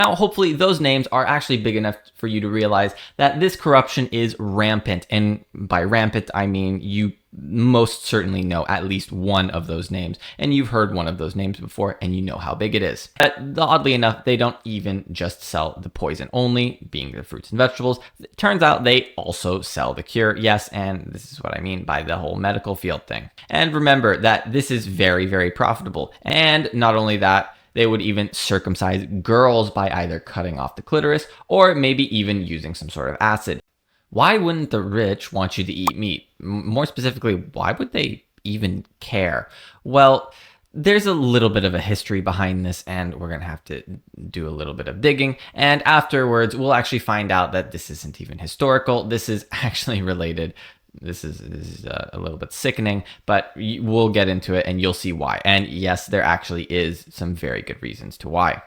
Now, hopefully those names are actually big enough for you to realize that this corruption is rampant. And by rampant, I mean you most certainly know at least one of those names, and you've heard one of those names before, and you know how big it is. But oddly enough, they don't even just sell the poison only, being the fruits and vegetables. It turns out they also sell the cure. Yes, and this is what I mean by the whole medical field thing. And remember that this is very, very profitable. And not only that, they would even circumcise girls by either cutting off the clitoris or maybe even using some sort of acid. Why wouldn't the rich want you to eat meat? More specifically, why would they even care? Well, there's a little bit of a history behind this, and we're going to have to do a little bit of digging. And afterwards, we'll actually find out that this isn't even historical. This is actually related. This is a little bit sickening, but we'll get into it and you'll see why. And yes, there actually is some very good reasons to why.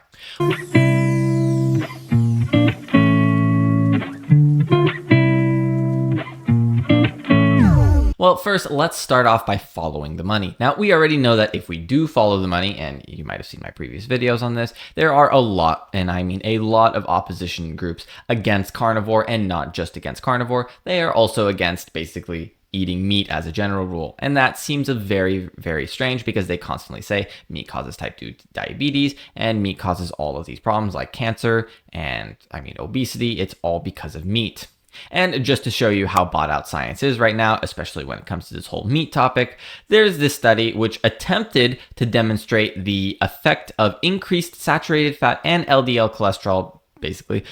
Well, first, let's start off by following the money. Now, we already know that if we do follow the money, and you might have seen my previous videos on this, there are a lot, and I mean a lot of opposition groups against carnivore, and not just against carnivore. They are also against basically eating meat as a general rule. And that seems a very, very strange because they constantly say meat causes type 2 diabetes and meat causes all of these problems like cancer and obesity. It's all because of meat. And just to show you how bought out science is right now, especially when it comes to this whole meat topic, there's this study which attempted to demonstrate the effect of increased saturated fat and LDL cholesterol basically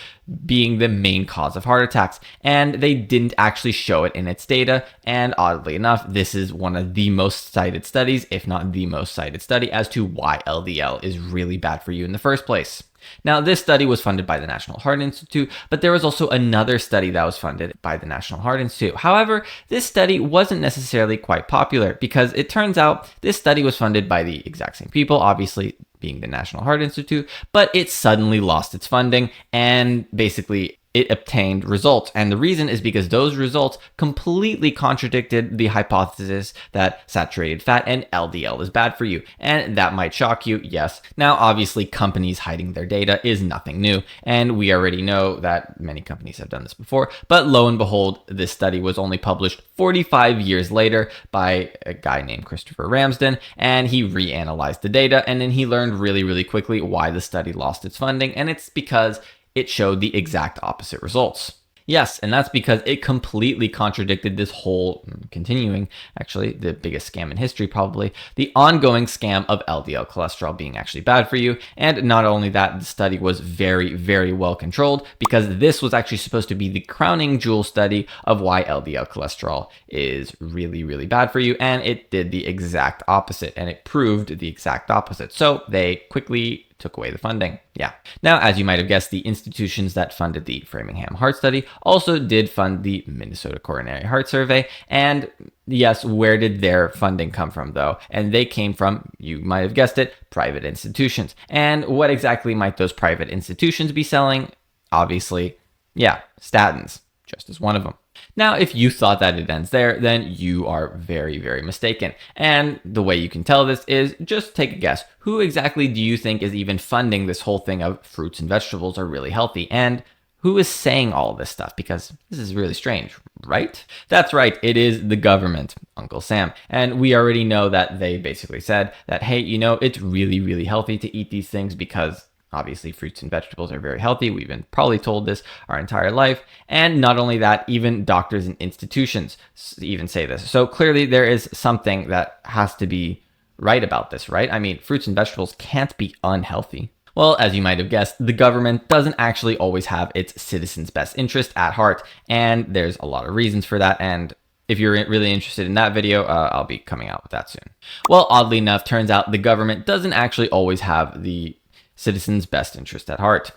being the main cause of heart attacks. And they didn't actually show it in its data. And oddly enough, this is one of the most cited studies, if not the most cited study, as to why LDL is really bad for you in the first place. Now, this study was funded by the National Heart Institute, but there was also another study that was funded by the National Heart Institute. However, this study wasn't necessarily quite popular because it turns out this study was funded by the exact same people, obviously being the National Heart Institute, but it suddenly lost its funding and basically it obtained results. And the reason is because those results completely contradicted the hypothesis that saturated fat and LDL is bad for you. And that might shock you, yes. Now, obviously, companies hiding their data is nothing new. And we already know that many companies have done this before. But lo and behold, this study was only published 45 years later by a guy named Christopher Ramsden. And he reanalyzed the data. And then he learned really, really quickly why the study lost its funding. And it's because it showed the exact opposite results. Yes, and that's because it completely contradicted this whole, continuing, actually, the biggest scam in history probably, the ongoing scam of LDL cholesterol being actually bad for you. And not only that, the study was very, very well controlled because this was actually supposed to be the crowning jewel study of why LDL cholesterol is really, really bad for you. And it did the exact opposite, and it proved the exact opposite. So they quickly took away the funding. Yeah. Now, as you might have guessed, the institutions that funded the Framingham Heart Study also did fund the Minnesota Coronary Heart Survey. And yes, where did their funding come from, though? And they came from, you might have guessed it, private institutions. And what exactly might those private institutions be selling? Obviously, yeah, statins, just as one of them. Now, if you thought that it ends there, then you are very, very mistaken. And the way you can tell this is just take a guess. Who exactly do you think is even funding this whole thing of fruits and vegetables are really healthy? And who is saying all this stuff? Because this is really strange, right? That's right, it is the government, Uncle Sam. And we already know that they basically said that, hey, it's really, really healthy to eat these things because obviously, fruits and vegetables are very healthy. We've been probably told this our entire life. And not only that, even doctors and institutions even say this. So clearly there is something that has to be right about this, right? I mean, fruits and vegetables can't be unhealthy. Well, as you might have guessed, the government doesn't actually always have its citizens' best interest at heart. And there's a lot of reasons for that. And if you're really interested in that video, I'll be coming out with that soon. Well, oddly enough, turns out the government doesn't actually always have the citizens' best interest at heart.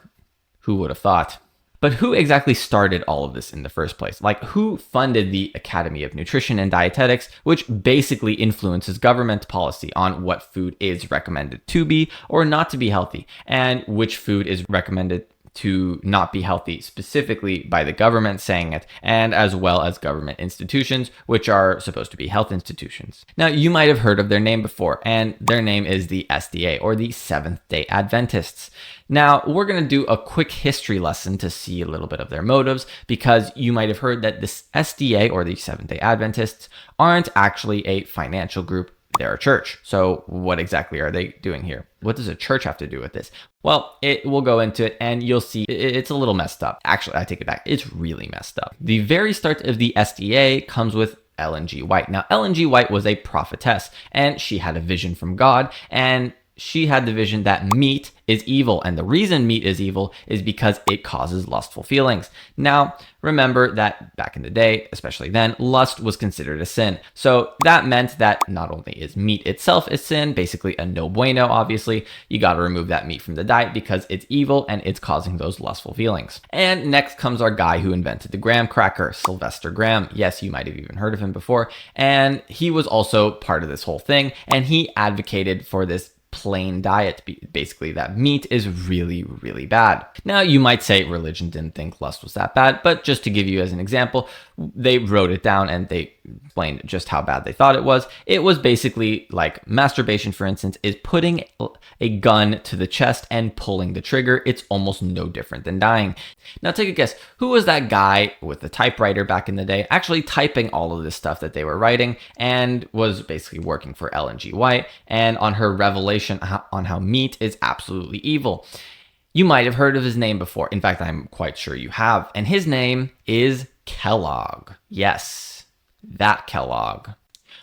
Who would have thought? But who exactly started all of this in the first place? Like, who funded the Academy of Nutrition and Dietetics, which basically influences government policy on what food is recommended to be or not to be healthy, and which food is recommended to not be healthy, specifically by the government saying it, and as well as government institutions, which are supposed to be health institutions. Now, you might have heard of their name before, and their name is the SDA, or the Seventh Day Adventists. Now, we're going to do a quick history lesson to see a little bit of their motives, because you might have heard that this SDA, or the Seventh Day Adventists, aren't actually a financial group. They're a church. So what exactly are they doing here? What does a church have to do with this? Well, we'll go into it and you'll see it's a little messed up. Actually, I take it back. It's really messed up. The very start of the SDA comes with Ellen G. White. Now, Ellen G. White was a prophetess, and she had a vision from God, and she had the vision that meat is evil. And the reason meat is evil is because it causes lustful feelings. Now, remember that back in the day, especially then, lust was considered a sin. So that meant that not only is meat itself a sin, basically a no bueno, obviously, you got to remove that meat from the diet because it's evil and it's causing those lustful feelings. And next comes our guy who invented the graham cracker, Sylvester Graham. Yes, you might have even heard of him before. And he was also part of this whole thing. And he advocated for this plain diet, basically that meat is really, really bad. Now, you might say religion didn't think lust was that bad, but just to give you as an example, they wrote it down and they explained just how bad they thought it was. It was basically like masturbation, for instance, is putting a gun to the chest and pulling the trigger. It's almost no different than dying. Now, take a guess. Who was that guy with the typewriter back in the day actually typing all of this stuff that they were writing and was basically working for Ellen G. White and on her revelation on how meat is absolutely evil? You might have heard of his name before. In fact, I'm quite sure you have. And his name is Kellogg. Yes, that Kellogg.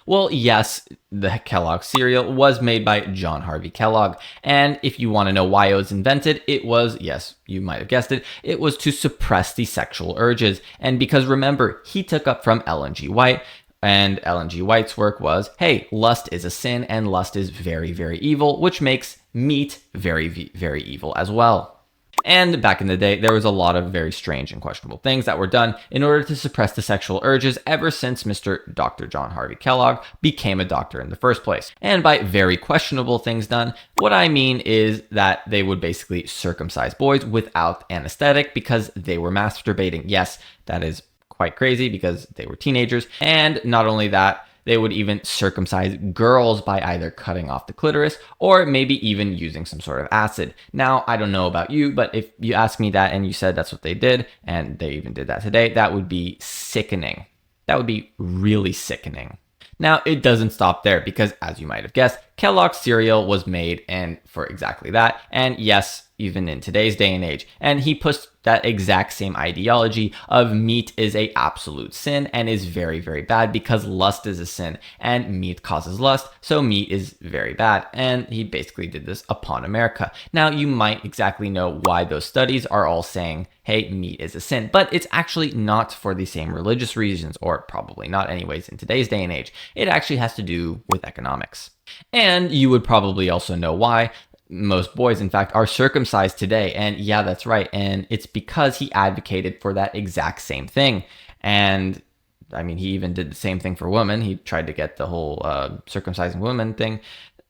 Well, yes, the Kellogg cereal was made by John Harvey Kellogg. And if you want to know why it was invented, it was, yes, you might have guessed it, it was to suppress the sexual urges. And because remember, he took up from Ellen G. White, and Ellen G. White's work was, hey, lust is a sin and lust is very, very evil, which makes meat very, very evil as well. And back in the day, there was a lot of very strange and questionable things that were done in order to suppress the sexual urges ever since Mr. Dr. John Harvey Kellogg became a doctor in the first place. And by very questionable things done, what I mean is that they would basically circumcise boys without anesthetic because they were masturbating. Yes, that is quite crazy because they were teenagers. And not only that, they would even circumcise girls by either cutting off the clitoris or maybe even using some sort of acid. Now, I don't know about you, but if you ask me that and you said that's what they did, and they even did that today, that would be sickening. That would be really sickening. Now, it doesn't stop there because, as you might have guessed, Kellogg's cereal was made and for exactly that. And yes, even in today's day and age. And he pushed that exact same ideology of meat is a absolute sin and is very, very bad because lust is a sin and meat causes lust. So meat is very bad. And he basically did this upon America. Now, you might exactly know why those studies are all saying, hey, meat is a sin, but it's actually not for the same religious reasons, or probably not anyways in today's day and age. It actually has to do with economics. And you would probably also know why. Most boys, in fact, are circumcised today. And yeah, that's right. And it's because he advocated for that exact same thing. And I mean, he even did the same thing for women. He tried to get the whole circumcising women thing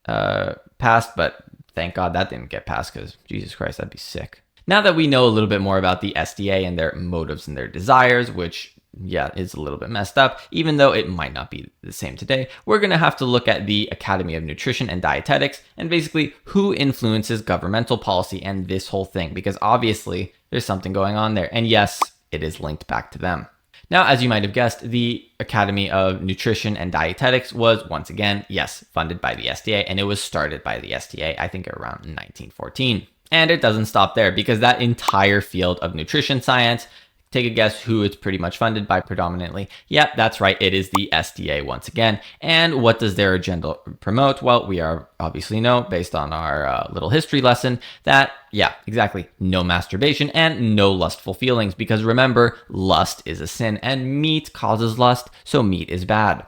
passed, but thank God that didn't get passed because Jesus Christ, that'd be sick. Now that we know a little bit more about the SDA and their motives and their desires, which yeah, is a little bit messed up, even though it might not be the same today, we're going to have to look at the Academy of Nutrition and Dietetics and basically who influences governmental policy and this whole thing, because obviously there's something going on there. And yes, it is linked back to them. Now, as you might have guessed, the Academy of Nutrition and Dietetics was, once again, yes, funded by the SDA, and it was started by the SDA, I think around 1914. And it doesn't stop there, because that entire field of nutrition science, take a guess who it's pretty much funded by predominantly. Yep, that's right. It is the SDA once again. And what does their agenda promote? Well, we are obviously know, based on our little history lesson, that, yeah, exactly, no masturbation and no lustful feelings. Because remember, lust is a sin and meat causes lust, so meat is bad.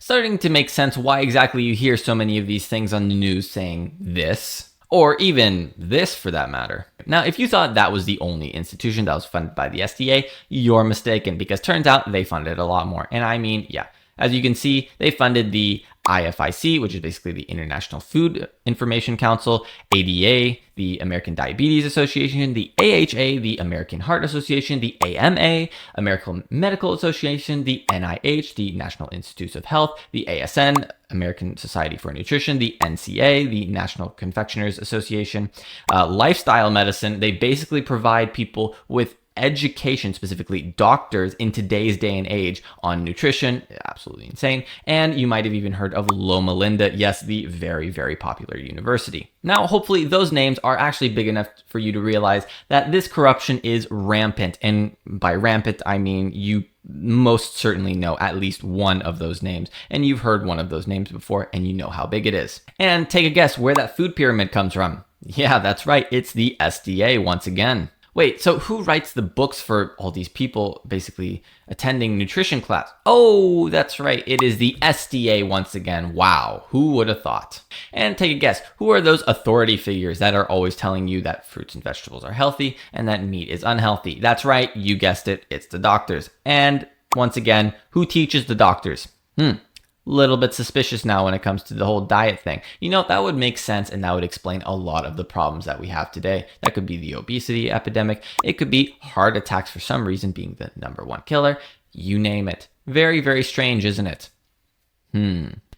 Starting to make sense why exactly you hear so many of these things on the news saying this, or even this for that matter. Now, if you thought that was the only institution that was funded by the SDA, you're mistaken, because turns out they funded a lot more. And I mean, yeah, As you can see, they funded the IFIC, which is basically the International Food Information Council, ADA, the American Diabetes Association, the AHA, the American Heart Association, the AMA, American Medical Association, the NIH, the National Institutes of Health, the ASN, American Society for Nutrition, the NCA, the National Confectioners Association, lifestyle medicine. They basically provide people with education, specifically doctors in today's day and age, on nutrition. Absolutely insane. And you might have even heard of Loma Linda. Yes, the very, very popular university. Now, hopefully those names are actually big enough for you to realize that this corruption is rampant. And by rampant, I mean you most certainly know at least one of those names, and you've heard one of those names before, and you know how big it is. And take a guess where that food pyramid comes from. Yeah, that's right. It's the SDA once again. Wait, so who writes the books for all these people basically attending nutrition class? Oh, that's right. It is the SDA once again. Wow, who would have thought? And take a guess, who are those authority figures that are always telling you that fruits and vegetables are healthy and that meat is unhealthy? That's right, you guessed it, it's the doctors. And once again, who teaches the doctors? Little bit suspicious now when it comes to the whole diet thing. You know, that would make sense, and that would explain a lot of the problems that we have today. That could be the obesity epidemic. It could be heart attacks for some reason being the #1 killer. You name it. Very, very strange, isn't it?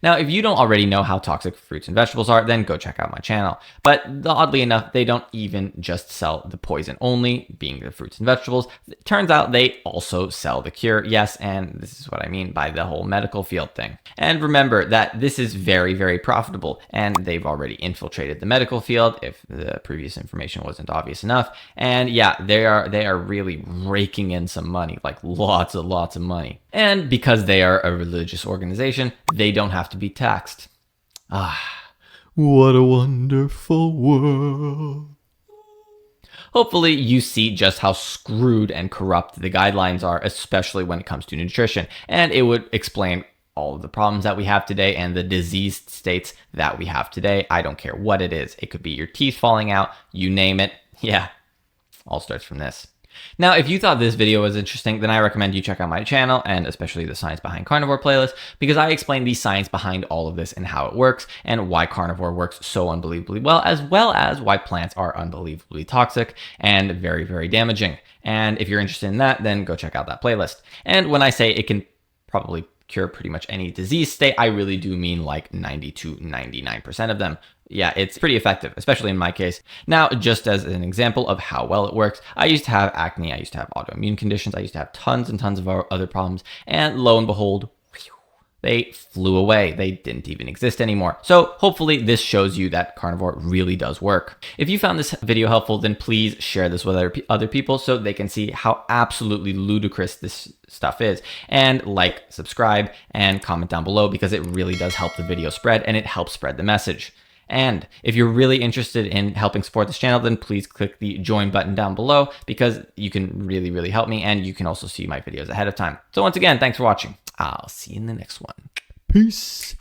Now, if you don't already know how toxic fruits and vegetables are, then go check out my channel. But oddly enough, they don't even just sell the poison only, being the fruits and vegetables. It turns out they also sell the cure. Yes, and this is what I mean by the whole medical field thing. And remember that this is very, very profitable, and they've already infiltrated the medical field, if the previous information wasn't obvious enough. And yeah, they are really raking in some money, like lots of money. And because they are a religious organization, they don't have to be taxed. What a wonderful world. Hopefully you see just how screwed and corrupt the guidelines are, especially when it comes to nutrition. And it would explain all of the problems that we have today and the diseased states that we have today. I don't care what it is. It could be your teeth falling out, you name it. Yeah, all starts from this. Now, if you thought this video was interesting, then I recommend you check out my channel, and especially the Science Behind Carnivore playlist, because I explain the science behind all of this and how it works, and why carnivore works so unbelievably well as why plants are unbelievably toxic and very, very damaging. And if you're interested in that, then go check out that playlist. And when I say it can probably cure pretty much any disease state, I really do mean like 90 to 99% of them. Yeah, it's pretty effective, especially in my case. Now, just as an example of how well it works, I used to have acne, I used to have autoimmune conditions, I used to have tons and tons of other problems, and lo and behold, they flew away. They didn't even exist anymore. So hopefully this shows you that carnivore really does work. If you found this video helpful, then please share this with other people so they can see how absolutely ludicrous this stuff is. And like, subscribe, and comment down below, because it really does help the video spread, and it helps spread the message. And if you're really interested in helping support this channel, then please click the join button down below, because you can really, really help me, and you can also see my videos ahead of time. So once again, thanks for watching. I'll see you in the next one. Peace.